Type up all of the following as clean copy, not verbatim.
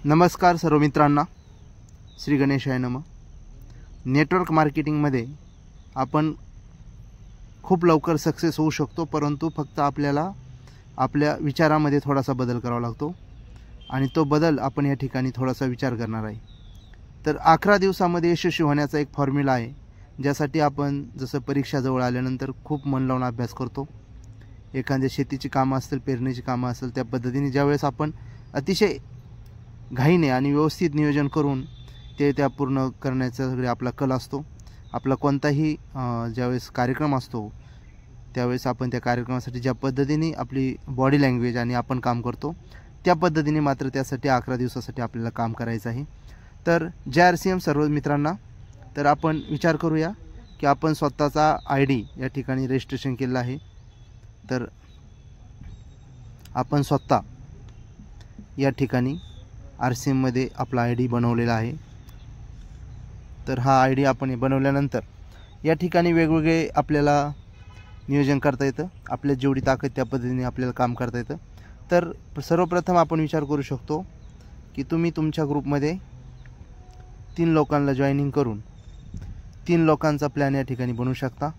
नमस्कार सर्व मित्रांना, श्री गणेशाय नमः। नेटवर्क मार्केटिंगमध्ये आपण खूप लवकर सक्सेस होऊ शकतो, परंतु फक्त आपल्याला आपल्या विचारामध्ये थोडासा बदल करावा लागतो आणि तो बदल आपण या ठिकाणी थोडासा विचार करणार आहे। तर 11 दिवसामध्ये यशस्वी होण्याचा एक फॉर्म्युला आहे, ज्यासाठी आपण जसं परीक्षा जवळ आल्यानंतर खूप मन लावून अभ्यास करतो। एखाद्या शेतीची कामं असतील, पेरणीची कामं असेल, त्या पद्धतीने ज्यावेळेस आपण अतिशय घाईने आणि व्यवस्थित नियोजन करून त्या पूर्ण करण्याचा सगळे आपला कल असतो। आपला कोणताही ज्यावेळेस कार्यक्रम असतो त्यावेळेस आपण त्या कार्यक्रमासाठी ज्या पद्धतीने आपली बॉडी लँग्वेज आणि आपण काम करतो त्या पद्धतीने मात्र त्यासाठी 11 दिवसासाठी आपल्याला काम करायचं आहे। तर JRCM सर्व मित्रांना, तर आपण विचार करूया की आपण स्वतःचा ID या ठिकाणी रजिस्ट्रेशन केलेला आहे। तर आपण स्वतः या ठिकाणी RCM मध्ये आपला ID बनवलेला आहे। तर हा ID आपण बनवल्यानंतर या ठिकाणी वेगवेगळे आपल्याला नियोजन करता येतं। आपल्या जेवढी ताकद त्या पद्धतीने आपल्याला काम करता येतं। तर सर्वप्रथम आपण विचार करू शकतो की तुम्ही तुमच्या ग्रुपमध्ये 3 लोकांना जॉईनिंग करून 3 लोकांचा प्लॅन या ठिकाणी बनवू शकता।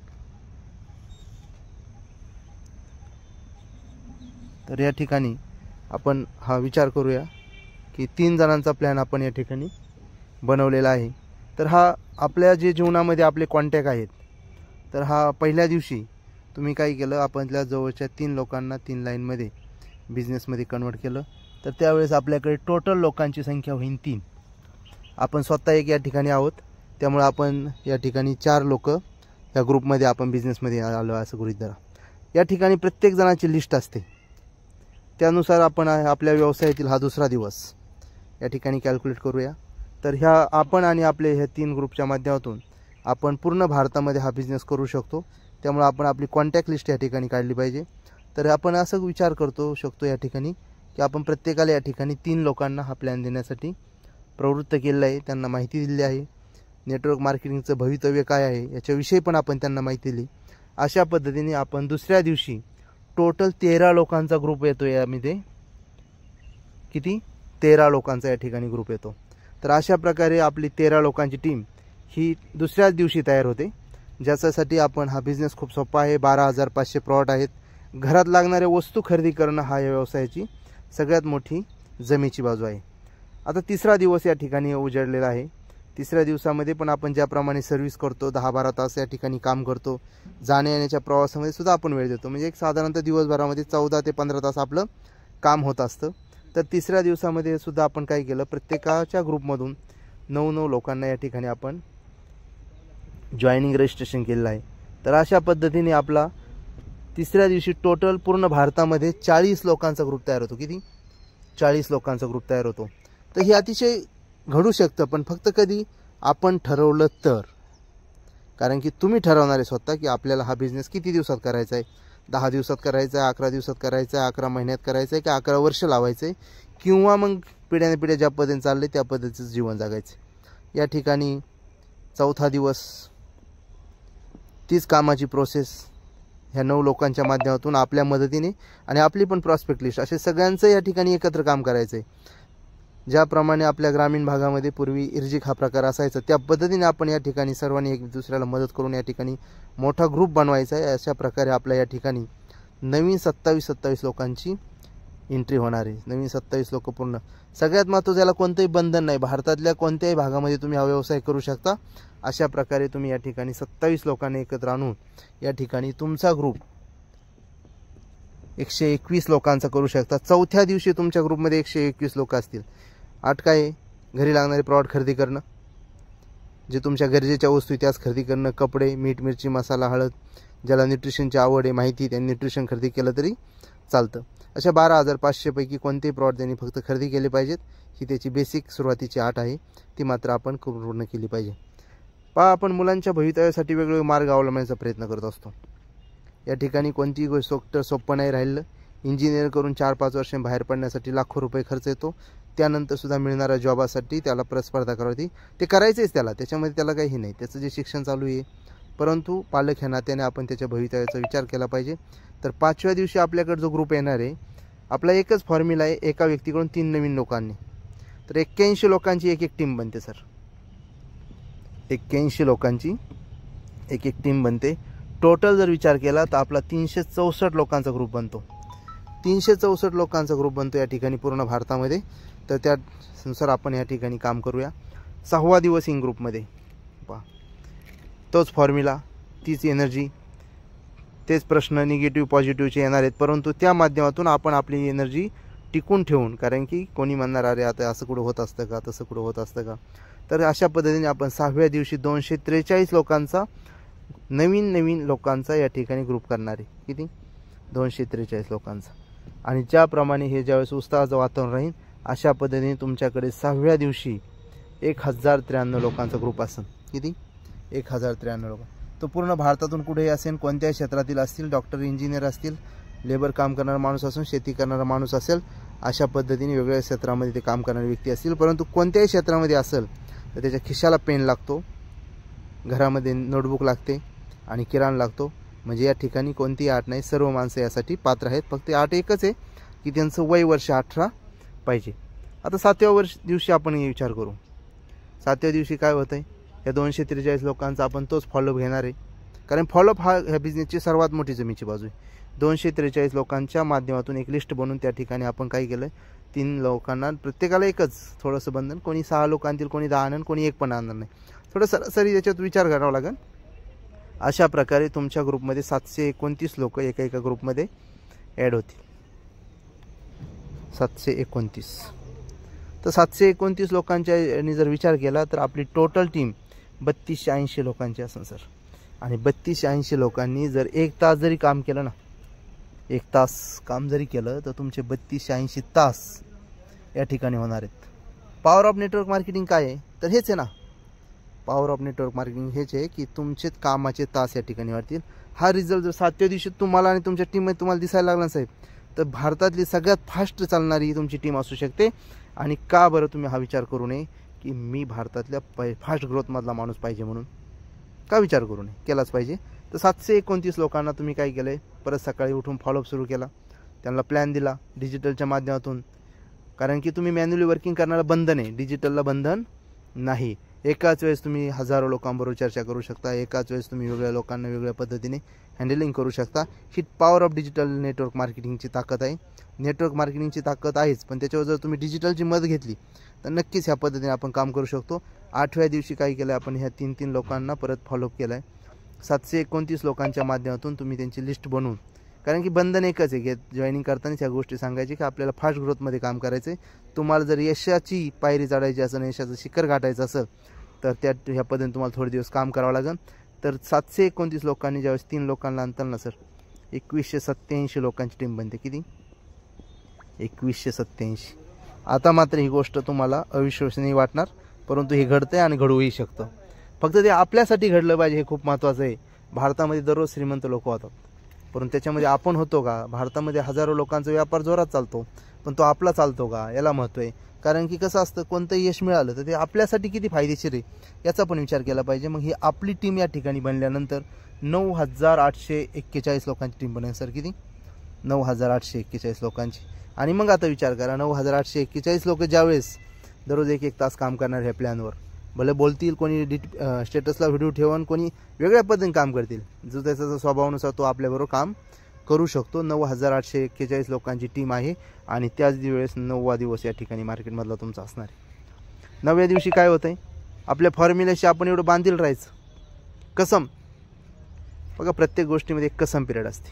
तर या ठिकाणी आपण हा विचार करूया की 3 जणांचा प्लॅन आपण या ठिकाणी बनवलेला आहे। तर हा आपल्या जे जीवनामध्ये आपले कॉन्टॅक्ट आहेत, तर हा पहिल्या दिवशी तुम्ही काय केलं, आपल्या जवळच्या 3 लोकांना 3 लाईनमध्ये बिझनेसमध्ये कन्वर्ट केलं। तर त्यावेळेस आपल्याकडे टोटल लोकांची संख्या होईल 3। आपण स्वतः एक या ठिकाणी आहोत, त्यामुळे आपण या ठिकाणी 4 लोक या ग्रुपमध्ये आपण बिझनेसमध्ये आलो असं गृहीत धरा। या ठिकाणी प्रत्येक जणाची लिस्ट असते, त्यानुसार आपण आपल्या व्यवसायातील हा दुसरा दिवस या ठिकाणी कॅल्क्युलेट करूया। तर ह्या आपण आणि आपले ह्या 3 ग्रुपच्या माध्यमातून आपण पूर्ण भारतामध्ये हा बिझनेस करू शकतो। त्यामुळे आपण आपली कॉन्टॅक्ट लिस्ट या ठिकाणी काढली पाहिजे। तर आपण असं विचार करतो शकतो या ठिकाणी की आपण प्रत्येकाला या ठिकाणी 3 लोकांना हा प्लॅन देण्यासाठी प्रवृत्त केलेलं आहे, त्यांना माहिती दिली आहे। नेटवर्क मार्केटिंगचं भवितव्य काय आहे याच्याविषयी पण आपण त्यांना माहिती दिली। अशा पद्धतीने आपण दुसऱ्या दिवशी टोटल 13 लोकांचा ग्रुप येतो। यामध्ये किती 13 लोकांचा या ठिकाणी ग्रुप येतो। तर अशा प्रकारे आपली 13 लोकांची टीम ही दुसऱ्याच दिवशी तयार होते, ज्याच्यासाठी आपण हा बिझनेस खूप सोपा आहे। 12,500 प्रॉडक्ट आहेत। घरात लागणाऱ्या वस्तू खरेदी करणं हा या व्यवसायाची सगळ्यात मोठी जमेची बाजू आहे। आता तिसरा दिवस या ठिकाणी उजळलेला आहे। तिसऱ्या दिवसामध्ये पण आपण ज्याप्रमाणे सर्व्हिस करतो, 10-12 तास या ठिकाणी काम करतो, जाण्या येण्याच्या प्रवासामध्ये सुद्धा आपण वेळ देतो, म्हणजे एक साधारणतः दिवसभरामध्ये 14 ते 15 तास आपलं काम होत असतं। तर तिसऱ्या दिवसामध्ये सुद्धा आपण काय केलं, प्रत्येकाच्या ग्रुपमधून 9 लोकांना या ठिकाणी आपण जॉईनिंग रजिस्ट्रेशन केलेलं आहे। तर अशा पद्धतीने आपला तिसऱ्या दिवशी टोटल पूर्ण भारतामध्ये 40 लोकांचा ग्रुप तयार होतो। किती 40 लोकांचा ग्रुप तयार होतो। तर हे अतिशय घडू शकतं, पण फक्त कधी आपण ठरवलं तर। कारण की तुम्ही ठरवणार आहे स्वतः की आपल्याला हा बिझनेस किती दिवसात करायचा आहे, 10 दिवसात करायचा आहे, 11 दिवसात करायचा आहे, 11 महिन्यात करायचा आहे, की 11 वर्ष लावायचं आहे, किंवा मग पिढ्यानपिढ्या ज्या पद्धतीने चालले त्या पद्धतीचं जीवन जगायचं। या ठिकाणी चौथा दिवस तीच कामाची प्रोसेस ह्या 9 लोकांच्या माध्यमातून आपल्या मदतीने आणि आपली पण प्रॉस्पेक्ट लिस्ट असे सगळ्यांचं या ठिकाणी एकत्र काम करायचं आहे। ज्याप्रमाणे आपल्या ग्रामीण भागामध्ये पूर्वी इर्जिक हा प्रकार असायचा, त्या पद्धतीने आपण या ठिकाणी सर्वांनी एक दुसऱ्याला मदत करून या ठिकाणी मोठा ग्रुप बनवायचा आहे। अशा प्रकारे आपल्या या ठिकाणी नवीन 27 लोकांची एंट्री होणार आहे। नवीन 27 लोक पूर्ण। सगळ्यात महत्त्वाचं, याला कोणतंही बंधन नाही, भारतातल्या कोणत्याही भागामध्ये तुम्ही हा व्यवसाय करू शकता। अशा प्रकारे तुम्ही या ठिकाणी 27 लोकांना एकत्र आणून या ठिकाणी तुमचा ग्रुप 121 लोकांचा करू शकता। चौथ्या दिवशी तुमच्या ग्रुपमध्ये 121 लोक असतील। 8 काय घरी लागणारे प्रॉडक्ट खरेदी करणं, जे तुमच्या गरजेच्या वस्तू त्याच खरेदी करणं, कपडे, मीठ, मिरची, मसाला, हळद, ज्याला न्यूट्रिशनची आवड आहे, माहिती, त्यांनी न्यूट्रिशन खरेदी केलं तरी चालतं। अशा 12,500 पैकी कोणतेही प्रॉडक्ट त्यांनी फक्त खरेदी केले पाहिजेत। ही त्याची बेसिक सुरुवातीची अट आहे, ती मात्र आपण पूर्ण केली पाहिजे। आपण मुलांच्या भवितव्यासाठी वेगवेगळे मार्ग अवलंबण्याचा प्रयत्न करत असतो। या ठिकाणी कोणतीही गोष्ट सोपं नाही राहिलं। इंजिनिअर करून 4-5 वर्षांनी बाहेर पडण्यासाठी लाखो रुपये खर्च येतो। त्यानंतर सुद्धा मिळणाऱ्या जॉबासाठी त्याला प्रतिस्पर्धा करावी, ते करायचंच त्याच्यामध्ये त्याला काही नाही, त्याचं जे शिक्षण चालू आहे। परंतु पालक ह्या नात्याने आपण त्याच्या भवितव्याचा विचार केला पाहिजे। तर 5व्या दिवशी आपल्याकडे जो ग्रुप येणार आहे, आपला एकच फॉर्म्युला आहे, एका व्यक्तीकडून 3 नवीन लोकांनी। तर 81 लोकांची एक टीम बनते सर. 81 लोकांची एक टीम बनते. टोटल जर विचार केला तर आपला 364 लोकांचा ग्रुप बनतो. 364 लोकांचा ग्रुप बनतो या ठिकाणी पूर्ण भारतामध्ये. तर त्यानुसार आपण या ठिकाणी काम करूया. 6वा दिवस इन ग्रुपमध्ये पहा, तोच फॉर्म्युला, तीच एनर्जी, तेच प्रश्न निगेटिव्ह पॉझिटिव्हचे येणार आहेत, परंतु त्या माध्यमातून आपण आपली एनर्जी टिकून ठेवून, कारण की कोणी म्हणणार अरे आता असं कुठं होत असतं का, तसं कुठं होत असतं का. तर अशा पद्धतीने आपण 6व्या दिवशी 243 लोकांचा नवीन लोकांचा या ठिकाणी ग्रुप करणार आहे. किती? 243 लोकांचा. आणि ज्याप्रमाणे हे ज्यावेळेस उत्साहाचं वातावरण राहील अशा पद्धतीने तुमच्याकडे 6व्या दिवशी 1093 लोकांचा ग्रुप असेल. किती? 1093 लोक. तो पूर्ण भारतातून कुठेही असेल, कोणत्याही क्षेत्रातील असतील, डॉक्टर, इंजिनियर असतील, लेबर काम करणारा माणूस असून, शेती करणारा माणूस असेल, अशा पद्धतीने वेगवेगळ्या क्षेत्रामध्ये ते काम करणारे व्यक्ती असतील. परंतु कोणत्याही क्षेत्रामध्ये असेल तर त्याच्या खिशाला पेन लागतो, घरामध्ये नोटबुक लागते आणि किराणा लागतो. म्हणजे या ठिकाणी कोणतीही अट नाही, सर्व माणसं यासाठी पात्र आहेत. फक्त अट एकच आहे की त्यांचं वय वर्ष 18 पाहिजे. आता 7व्या दिवशी आपण विचार करू. 7व्या दिवशी काय होतं आहे, या 243 लोकांचा आपण तोच फॉलोअप घेणार आहे. कारण फॉलोअप हा ह्या बिझनेसची सर्वात मोठी जमीची बाजू आहे. 243 लोकांच्या माध्यमातून एक लिस्ट बनवून त्या ठिकाणी आपण काय केलं, 3 लोकांना प्रत्येकाला एकच थोडंसं बंधन, कोणी 6 लोक आणतील, कोणी 10 आणेल, कोणी एक पण आणणार नाही. थोडं सरासरी याच्यात विचार करावा लागेल. अशा प्रकारे तुमच्या ग्रुपमध्ये 729 लोक एका ग्रुपमध्ये ॲड होतील. 729. तर 729 लोकांच्या जर विचार केला तर आपली टोटल टीम 3280 लोकांची असेल सर. आणि 3280 लोकांनी जर 1 तास जरी काम केलं ना, 1 तास काम जरी केलं तर तुमचे 3280 तास या ठिकाणी होणार आहेत. पॉवर ऑफ नेटवर्क मार्केटिंग काय आहे तर हेच आहे ना. पॉवर ऑफ नेटवर्क मार्केटिंग हेच आहे की तुमचे कामाचे तास या ठिकाणी वाढतील. हा रिझल्ट जर 7व्या दिवशी तुम्हाला आणि तुमच्या टीममध्ये तुम्हाला दिसायला लागला साहेब, तर भारतातली सगळ्यात फास्ट चालणारी तुमची टीम असू शकते. आणि का बरं तुम्ही हा विचार करू नये की मी भारतातल्या फास्ट ग्रोथमधला माणूस पाहिजे म्हणून? का विचार करू नये? केलाच पाहिजे. तर 729 लोकांना तुम्ही काय केलं आहे, परत सकाळी उठून फॉलोअप सुरू केला, त्यांना प्लॅन दिला डिजिटलच्या माध्यमातून. कारण की तुम्ही मॅन्युअली वर्किंग करण्याला बंधन आहे, डिजिटलला बंधन नाही. एकाच वेळेस तुम्ही हजारो लोकांबरोबर चर्चा करू शकता, एकाच वेळेस तुम्ही वेगळ्या लोकांना वेगळ्या पद्धतीने हँडलिंग करू शकता. ही पॉवर ऑफ डिजिटल नेटवर्क मार्केटिंगची ताकद आहे. नेटवर्क मार्केटिंगची ताकद आहेच, पण त्याच्यावर जर तुम्ही डिजिटलची मदत घेतली तर नक्कीच ह्या पद्धतीने आपण काम करू शकतो. 8व्या दिवशी काय केलं आपण, ह्या 3 लोकांना परत फॉलोअप केला आहे. 729 लोकांच्या माध्यमातून तुम्ही त्यांची लिस्ट बनवून, कारण की बंधन एकच आहे, जॉईनिंग करतानाच ह्या गोष्टी सांगायची की आपल्याला फास्ट ग्रोथमध्ये काम करायचं आहे. तुम्हाला जर यशाची पायरी चढायची असेल, यशाचं शिखर गाठायचं असेल तर ह्या पद्धतीने तुम्हाला थोडे दिवस काम करावं लागेल. तर 729 लोकांनी ज्यावेळेस 3 लोकांना आणताल ना सर, 2187 लोकांची टीम बनते. किती? 2187. आता मात्र ही गोष्ट तुम्हाला अविश्वसनीय वाटणार, परंतु हे घडतंय आणि घडूही शकतं. फक्त ते आपल्यासाठी घडलं पाहिजे, हे खूप महत्त्वाचं आहे. भारतामध्ये दररोज श्रीमंत लोक होतात, परंतु त्याच्यामध्ये आपण होतो का? भारतामध्ये हजारो लोकांचा व्यापार जोरात चालतो, पण तो आपला चालतो का? याला महत्त्व आहे. कारण की कसं असतं, कोणतंही यश मिळालं तर ते आपल्यासाठी किती फायदेशीर आहे याचा पण विचार केला पाहिजे. मग ही आपली टीम या ठिकाणी बनल्यानंतर 9841 लोकांची टीम बनेल सर. किती? 9841 लोकांची. आणि मग आता विचार करा, 9841 लोक ज्यावेळेस दररोज 1 तास काम करणार ह्या प्लॅनवर, भले बोलतील, कोणी स्टेटसला व्हिडिओ ठेवून, कोणी वेगळ्या पद्धतीने काम करतील, जो त्याचा स्वभावानुसार तो आपल्याबरोबर काम करू शकतो. 9841 लोकांची टीम आहे आणि त्याच वेळेस 9वा दिवस या ठिकाणी मार्केटमधला तुमचा असणार आहे. 9व्या दिवशी काय होतं आहे, आपल्या फॉर्म्युल्याशी आपण एवढं बांधील राहायचं. कसम, बघा प्रत्येक गोष्टीमध्ये एक कसम पिरियड असते.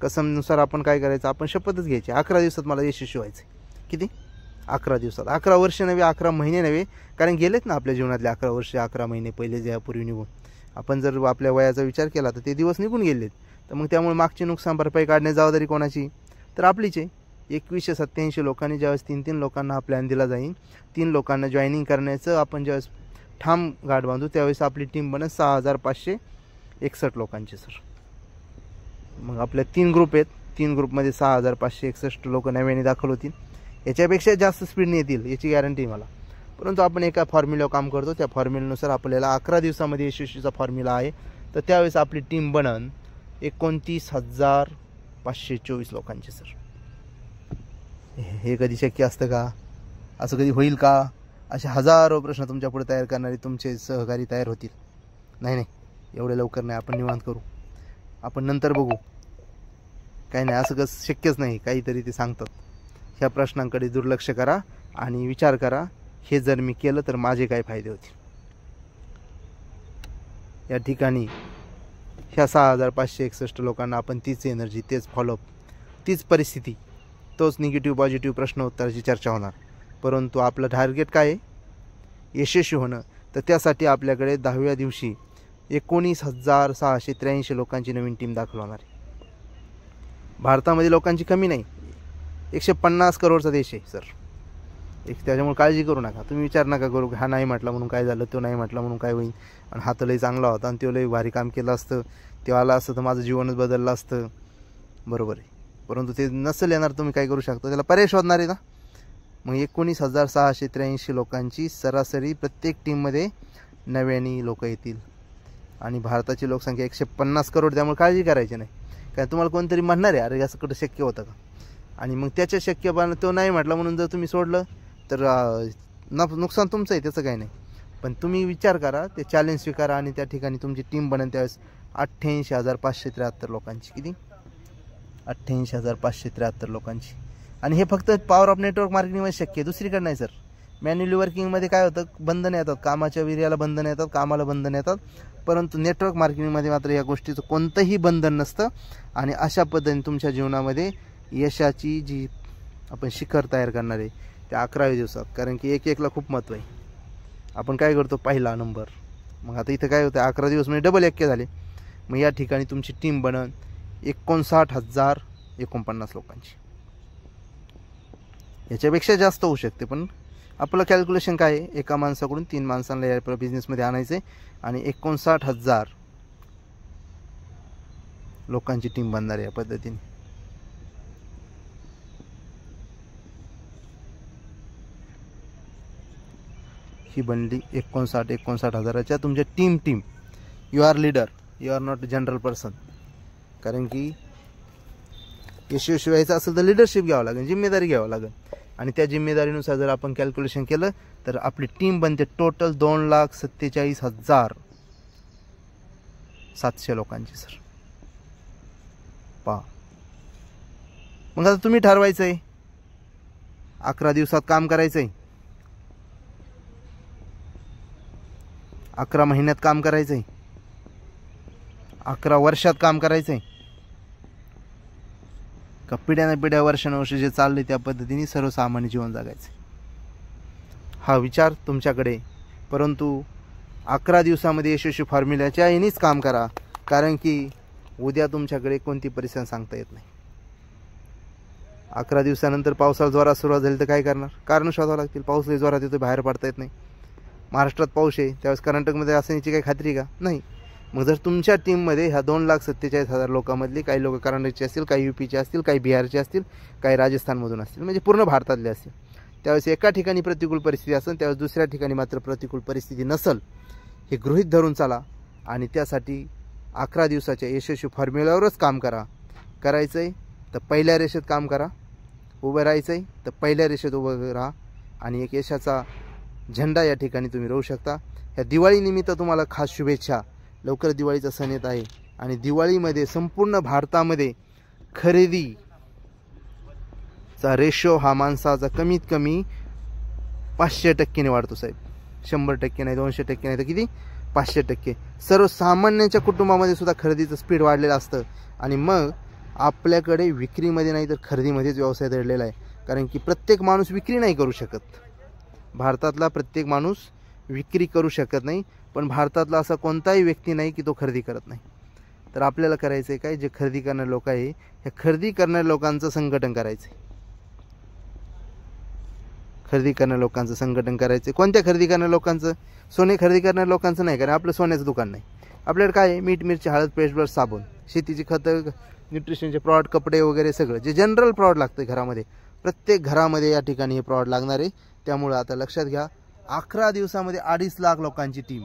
कसमनुसार आपण काय करायचं, आपण शपथच घ्यायची 11 दिवसात मला यशस्वी व्हायचं. किती? 11 दिवसात. 11 वर्ष नव्हे, 11 महिने नव्हे, कारण गेलेत ना आपल्या जीवनातले 11 वर्ष, 11 महिने पहिले यापूर्वी निघून. आपण जर आपल्या वयाचा विचार केला तर ते दिवस निघून गेलेत. तर मग त्यामुळे मागची नुकसान भरपाई काढण्याची जबाबदारी कोणाची? तर आपलीच आहे. 2187 लोकांनी ज्यावेळेस 3 लोकांना हा प्लॅन दिला जाईल, 3 लोकांना जॉईनिंग करण्याचं आपण ज्यावेळेस ठाम गाठ बांधू, त्यावेळेस आपली टीम बनेल 6561 लोकांची सर. मग आपल्या 3 ग्रुप आहेत, 3 ग्रुपमध्ये 6561 लोक नव्याने दाखल होतील. याच्यापेक्षा जास्त स्पीडने येतील याची गॅरंटी मला. परंतु आपण एका फॉर्म्युल्यावर काम करतो, त्या फॉर्म्युल्यानुसार आपल्याला 11 दिवसामध्ये यशस्वीचा फॉर्म्युला आहे. तर त्यावेळेस आपली टीम बनन 29,524 लोकांची सर. हे कधी शक्य असतं का? असं कधी होईल का? असे हजारो प्रश्न तुमच्या पुढे तयार करणारे तुमचे सहकारी तयार होतील. नाही, एवढे लवकर नाही, आपण निवांत करू, आपण नंतर बघू. काही नाही, असं कसं शक्यच नाही. काहीतरी ते सांगतात. ह्या प्रश्नांकडे दुर्लक्ष करा आणि विचार करा, हे जर मी केलं तर माझे काय फायदे होतील. या ठिकाणी ह्या 6561 लोकांना आपण तीच एनर्जी, तेच फॉलोअप, तीच परिस्थिती, तोच निगेटिव्ह पॉझिटिव्ह प्रश्न उत्तराची चर्चा होणार. परंतु आपलं टार्गेट काय आहे? यशस्वी होणं. तर त्यासाठी आपल्याकडे 10व्या दिवशी 19,683 लोकांची नवीन टीम दाखल होणार आहे. भारतामध्ये लोकांची कमी नाही, 150 करोडचा देश आहे सर. त्याच्यामुळे काळजी करू नका. तुम्ही विचार नका करू हा नाही म्हटला म्हणून काय झालं, तो नाही म्हटला म्हणून काय होईल, आणि हा तर लई चांगला होता आणि तो लई भारी काम केलं असतं, ते आला असतं तर माझं जीवनच बदललं असतं. बरोबर आहे, परंतु ते नसेल येणार, तुम्ही काय करू शकता? त्याला पर्याय शोधणार आहे ना. मग 19,683 लोकांची सरासरी प्रत्येक टीममध्ये 99 लोक येतील. आणि भारताची लोकसंख्या 150 करोड, त्यामुळे काळजी करायची नाही. काय तुम्हाला कोणतरी म्हणणार आहे अरे असं कुठं शक्य होतं का? आणि मग त्याच्या शक्यपणा तो नाही म्हटला म्हणून जर तुम्ही सोडलं तर नुकसान तुमचं आहे, त्याचं काही नाही. पण तुम्ही विचार करा, ते चॅलेंज स्वीकारा आणि त्या ठिकाणी तुमची टीम बनेल. त्यावेळेस 88,573 लोकांची. किती? 88,573 लोकांची. आणि हे फक्त पॉवर ऑफ नेटवर्क मार्केटिंगमध्ये शक्य आहे, दुसरीकडे नाही सर. मॅन्युअली वर्किंगमध्ये काय होतं, बंधनं येतात, कामाच्या वीर्याला बंधनं येतात, कामाला बंधनं येतात. परंतु नेटवर्क मार्केटिंगमध्ये मात्र या गोष्टीचं कोणतंही बंधन नसतं. आणि अशा पद्धतीने तुमच्या जीवनामध्ये यशाची जी आपण शिखर तयार करणार आहे त्या 11व्या दिवसात. कारण की 1-1ला खूप महत्त्व आहे. आपण काय करतो, पहिला नंबर. मग आता इथं काय होतं, 11 दिवस म्हणजे डबल 1 झाले. मग या ठिकाणी तुमची टीम बनन 59,049 लोकांची. याच्यापेक्षा जास्त होऊ शकते, पण आपलं कॅल्क्युलेशन काय आहे, एका माणसाकडून 3 माणसांना या बिझनेसमध्ये आणायचं आहे आणि 59,000 लोकांची टीम बनणार आहे या पद्धतीने. ही बनली 59,000च्या तुमच्या team. You are leader, you are not general person. कारण की यशस्वी व्हायचं असेल तर लिडरशिप घ्यावं लागेल, जिम्मेदारी घ्यावं लागेल. आणि त्या जिम्मेदारीनुसार जर आपण कॅल्क्युलेशन केलं तर आपली टीम बनते टोटल 2,47,700 लोकांची सर. पहा, मग आता तुम्ही ठरवायचं आहे 11 दिवसात काम करायचं आहे, 11 महिन्यात काम करायचं आहे, 11 वर्षात काम करायचं आहे, का पिढ्यानपिढ्या वर्षानुवर्ष जे चालले त्या पद्धतीने सर्वसामान्य जीवन जगायचं. हा विचार तुमच्याकडे. परंतु 11 दिवसामध्ये यशस्वी फॉर्म्युल्याच्या यानेच काम करा. कारण की उद्या तुमच्याकडे कोणती परिस्थिती सांगता येत नाही. 11 दिवसानंतर पावसाला जोरात सुरुवात झाली तर काय करणार? कारण शोधावं लागतील. पाऊस लई जोरात येतो, बाहेर पडता येत नाही. महाराष्ट्रात पाऊस आहे, त्यावेळेस कर्नाटकमध्ये असण्याची काही खात्री का? नाही. मग जर तुमच्या टीममध्ये ह्या 2,47,000 लोकांमधले काही लोक कर्नाटकचे असतील, काही UPचे असतील, काही बिहारचे असतील, काही राजस्थानमधून असतील, म्हणजे पूर्ण भारतातले असतील, त्यावेळेस एका ठिकाणी प्रतिकूल परिस्थिती असेल, त्यावेळेस दुसऱ्या ठिकाणी मात्र प्रतिकूल परिस्थिती नसेल, हे गृहीत धरून चाला. आणि त्यासाठी 11 दिवसाच्या यशस्वी फॉर्म्युल्यावरच काम करा. करायचं आहे तर पहिल्या रेषेत काम करा, उभं राहायचं आहे तर पहिल्या रेषेत उभं राहा आणि एक यशाचा झेंडा या ठिकाणी तुम्ही रोवू शकता. ह्या दिवाळीनिमित्त तुम्हाला खास शुभेच्छा. लवकर दिवाळीचा सण येत आहे आणि दिवाळीमध्ये संपूर्ण भारतामध्ये खरेदीचा रेशो हा माणसाचा कमीत कमी 500% वाढतो साहेब. 100% नाही, 200% नाही तर किती? 500%. सर्वसामान्यांच्या कुटुंबामध्ये सुद्धा खरेदीचं स्पीड वाढलेलं असतं. आणि मग आपल्याकडे विक्रीमध्ये नाही तर खरेदीमध्येच व्यवसाय दडलेला आहे. कारण की प्रत्येक माणूस विक्री नाही करू शकत. भारतातला प्रत्येक माणूस विक्री करू शकत नाही, पण भारतातला असा कोणताही व्यक्ती नाही की तो खरेदी करत नाही. तर आपल्याला करायचं आहे काय, जे खरेदी करणारे लोक आहे ह्या खरेदी करणाऱ्या लोकांचं संघटन करायचं आहे. खरेदी करणाऱ्या लोकांचं संघटन करायचं आहे. कोणत्या खरेदी करणाऱ्या लोकांचं? सोने खरेदी करणाऱ्या लोकांचं नाही, कारण आपलं सोन्याचं दुकान नाही. आपल्याकडे काय आहे, मीठ, मिरची, हळद, पेस्ट, ब्रश, साबण, शेतीची खतं, न्यूट्रिशनचे प्रॉडक्ट, कपडे वगैरे सगळं जे जनरल प्रॉडक्ट लागतं घरामध्ये, प्रत्येक घरामध्ये या ठिकाणी हे प्रॉडक्ट लागणार आहे. त्यामुळे आता लक्षात घ्या, 11 दिवसामध्ये 2.5 लाख लोकांची टीम.